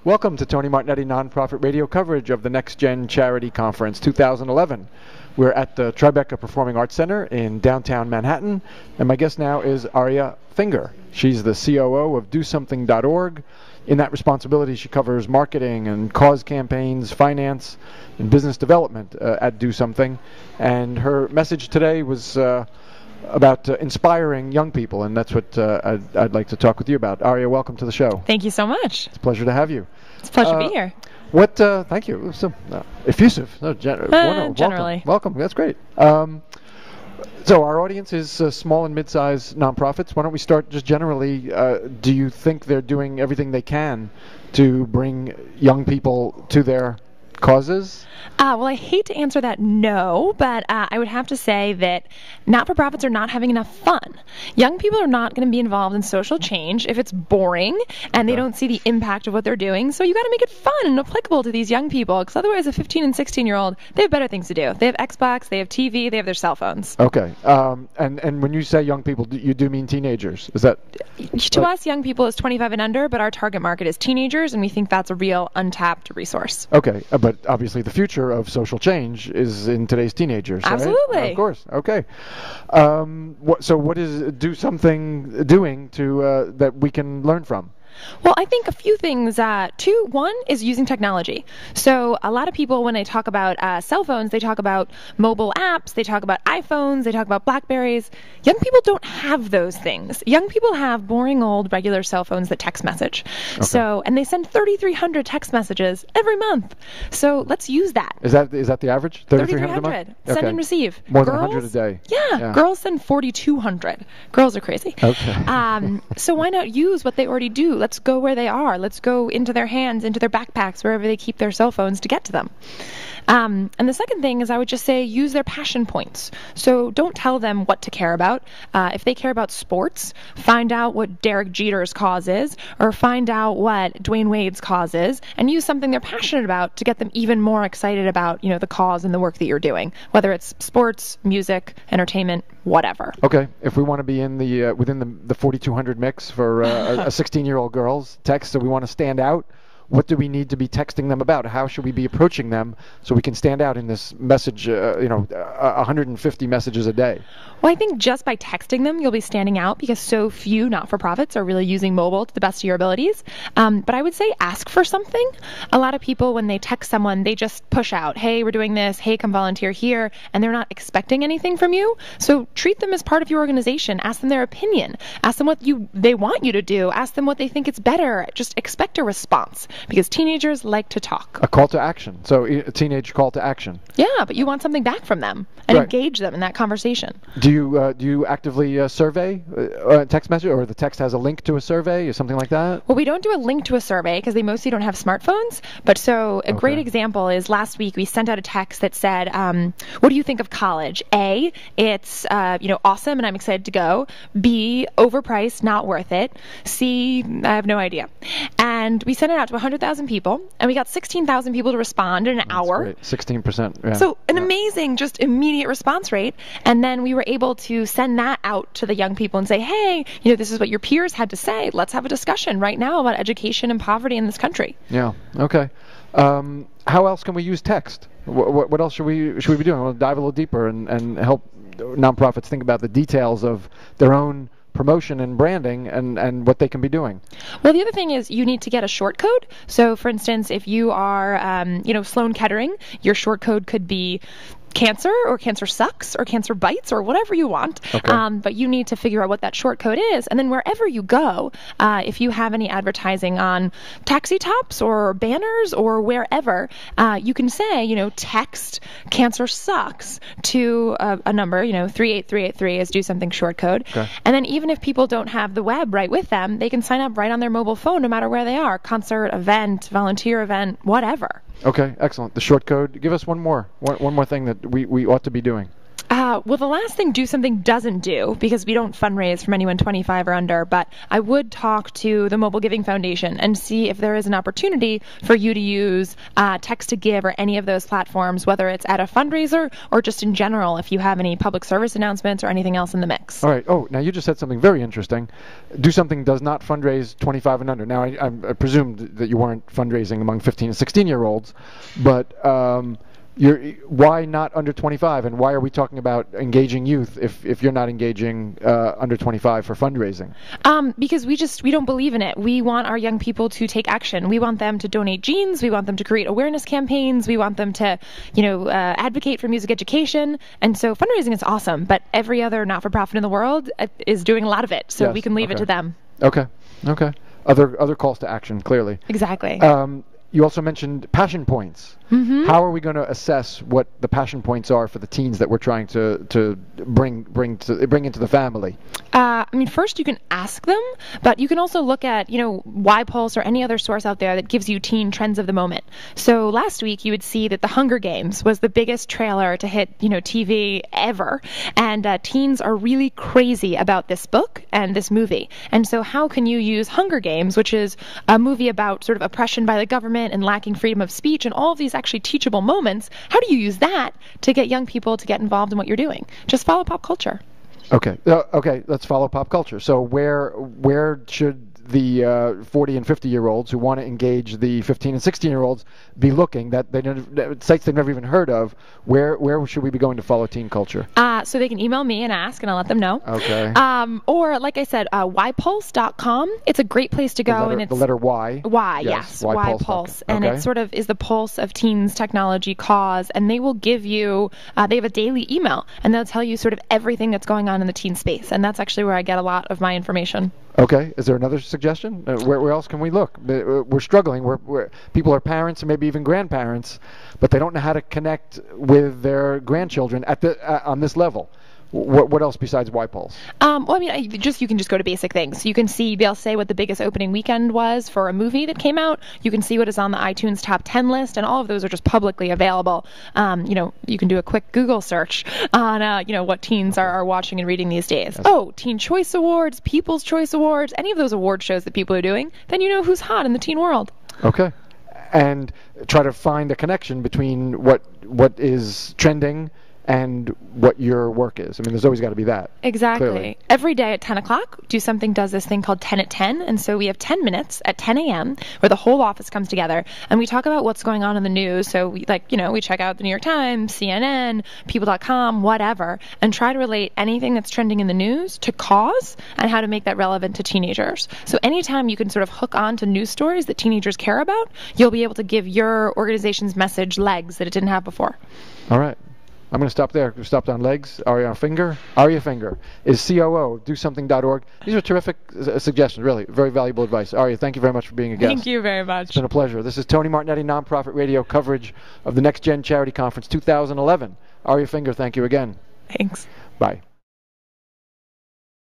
Welcome to Tony Martignetti Nonprofit Radio coverage of the NextGen Charity Conference 2011. We're at the Tribeca Performing Arts Center in downtown Manhattan, and my guest now is Aria Finger. She's the COO of DoSomething.org. In that responsibility, she covers marketing and cause campaigns, finance, and business development at Do Something. And her message today was about inspiring young people, and that's what I'd like to talk with you about. Aria, welcome to the show. Thank you so much. It's a pleasure to have you. It's a pleasure to be here. Thank you. So effusive. Generally. Welcome. That's great. So our audience is small and mid-sized nonprofits. Why don't we start just generally? Do you think they're doing everything they can to bring young people to their causes? Well, I hate to answer that no, but I would have to say that not-for-profits are not having enough fun. Young people are not going to be involved in social change if it's boring and they don't see the impact of what they're doing. So you got to make it fun and applicable to these young people, because otherwise a 15 and 16-year-old, they have better things to do. They have Xbox, they have TV, they have their cell phones. Okay. And when you say young people, you do mean teenagers? Is that... To us, young people is 25 and under, but our target market is teenagers, and we think that's a real untapped resource. Okay. But obviously the future of social change is in today's teenagers, right? Absolutely. Of course. Okay. So what is Do Something doing to that we can learn from? Well, I think a few things. One is using technology. So a lot of people, when they talk about cell phones, they talk about mobile apps, they talk about iPhones, they talk about Blackberries. Young people don't have those things. Young people have boring old regular cell phones that text message. Okay. And they send 3,300 text messages every month. So let's use that. Is that the average? 3,300 a month? Send Okay. and receive. More Girls, than 100 a day. Yeah. Girls send 4,200. Girls are crazy. Okay. So why not use what they already do? Let's go where they are. Let's go into their hands, into their backpacks, wherever they keep their cell phones to get to them. And the second thing is I would just say use their passion points. So don't tell them what to care about. If they care about sports, find out what Derek Jeter's cause is, or find out what Dwayne Wade's cause is, and use something they're passionate about to get them even more excited about, the cause and the work that you're doing, whether it's sports, music, entertainment, whatever. Okay. If we want to be in the within the 4,200 mix for a 16-year-old girl's text, so we want to stand out, what do we need to be texting them about? How should we be approaching them so we can stand out in this message, 150 messages a day? Well, I think just by texting them, you'll be standing out, because so few not-for-profits are really using mobile to the best of your abilities. But I would say ask for something. A lot of people, when they text someone, they just push out, hey, we're doing this, hey, come volunteer here, and they're not expecting anything from you. So treat them as part of your organization. Ask them their opinion. Ask them what they want you to do. Ask them what they think is better. Just expect a response, because teenagers like to talk. A call to action. So a teenage call to action. Yeah, but you want something back from them and engage them in that conversation. Do you actively survey text message, or the text has a link to a survey or something like that? Well, we don't do a link to a survey because they mostly don't have smartphones. But a great example is last week we sent out a text that said, what do you think of college? A, it's awesome and I'm excited to go. B, overpriced, not worth it. C, I have no idea. And we sent it out to 100,000 people, and we got 16,000 people to respond in an hour. Great. 16%. Yeah. So an amazing, just immediate response rate. And then we were able to send that out to the young people and say, hey, this is what your peers had to say. Let's have a discussion right now about education and poverty in this country. Yeah. Okay. How else can we use text? What else should we be doing? We'll dive a little deeper and help nonprofits think about the details of their own promotion and branding and what they can be doing. Well, the other thing is you need to get a short code. So, for instance, if you are, Sloan Kettering, your short code could be cancer, or cancer sucks, or cancer bites, or whatever you want. Okay. But you need to figure out what that short code is. And then wherever you go, if you have any advertising on taxi tops or banners or wherever, you can say, text cancer sucks to a number, 38383 is Do Something short code. Okay. And then even if people don't have the web right with them, they can sign up right on their mobile phone no matter where they are. Concert, event, volunteer event, whatever. Okay, excellent. The short code. Give us one more thing that we ought to be doing. Well, the last thing Do Something doesn't do, because we don't fundraise from anyone 25 or under, but I would talk to the Mobile Giving Foundation and see if there is an opportunity for you to use Text to Give or any of those platforms, whether it's at a fundraiser or just in general, if you have any public service announcements or anything else in the mix. All right. Oh, now you just said something very interesting. Do Something does not fundraise 25 and under. Now, I presumed that you weren't fundraising among 15 and 16-year-olds, but why not under 25, and why are we talking about engaging youth if you're not engaging under 25 for fundraising? Because we don't believe in it. We want our young people to take action. We want them to donate jeans. We want them to create awareness campaigns. We want them to, advocate for music education. And so fundraising is awesome, but every other not-for-profit in the world is doing a lot of it. So yes, we can leave it to them. Okay. Other calls to action, clearly. Exactly. You also mentioned passion points. Mm-hmm. How are we going to assess what the passion points are for the teens that we're trying to bring into the family? First you can ask them, but you can also look at, YPulse or any other source out there that gives you teen trends of the moment. So last week you would see that The Hunger Games was the biggest trailer to hit, TV ever, and teens are really crazy about this book and this movie. And so how can you use Hunger Games, which is a movie about sort of oppression by the government and lacking freedom of speech and all of these actually teachable moments, how do you use that to get young people to get involved in what you're doing? Just follow pop culture. Okay, let's follow pop culture. So where should the 40 and 50-year-olds who want to engage the 15 and 16-year-olds be looking, sites they've never even heard of? Where should we be going to follow teen culture? So they can email me and ask, and I'll let them know. Okay. Or, like I said, ypulse.com. It's a great place to go. The letter Y? Y, yes. Ypulse. And it sort of is the pulse of teens, technology, cause, and they will give you, they have a daily email, and they'll tell you sort of everything that's going on in the teen space, and that's actually where I get a lot of my information. Okay. Is there another suggestion? Where else can we look? We're struggling. People are parents and maybe even grandparents, but they don't know how to connect with their grandchildren on this level. What else besides YPulse? You can just go to basic things. You can see, they'll say what the biggest opening weekend was for a movie that came out. You can see what is on the iTunes top 10 list, and all of those are just publicly available. You can do a quick Google search on, what teens are watching and reading these days. Yes. Oh, Teen Choice Awards, People's Choice Awards, any of those award shows that people are doing, then you know who's hot in the teen world. Okay. And try to find a connection between what is trending and what your work is. There's always got to be that. Exactly. Clearly. Every day at 10 o'clock, Do Something does this thing called 10 at 10, and so we have 10 minutes at 10 a.m. where the whole office comes together, and we talk about what's going on in the news. So we check out the New York Times, CNN, People.com, whatever, and try to relate anything that's trending in the news to cause and how to make that relevant to teenagers. So anytime you can sort of hook on to news stories that teenagers care about, you'll be able to give your organization's message legs that it didn't have before. All right. I'm going to stop there. We've stopped on legs. Aria Finger. Aria Finger is COO, DoSomething.org. These are terrific suggestions, really. Very valuable advice. Aria, thank you very much for being a guest. Thank you very much. It's been a pleasure. This is Tony Martignetti, Nonprofit Radio coverage of the NextGen Charity Conference 2011. Aria Finger, thank you again. Thanks. Bye.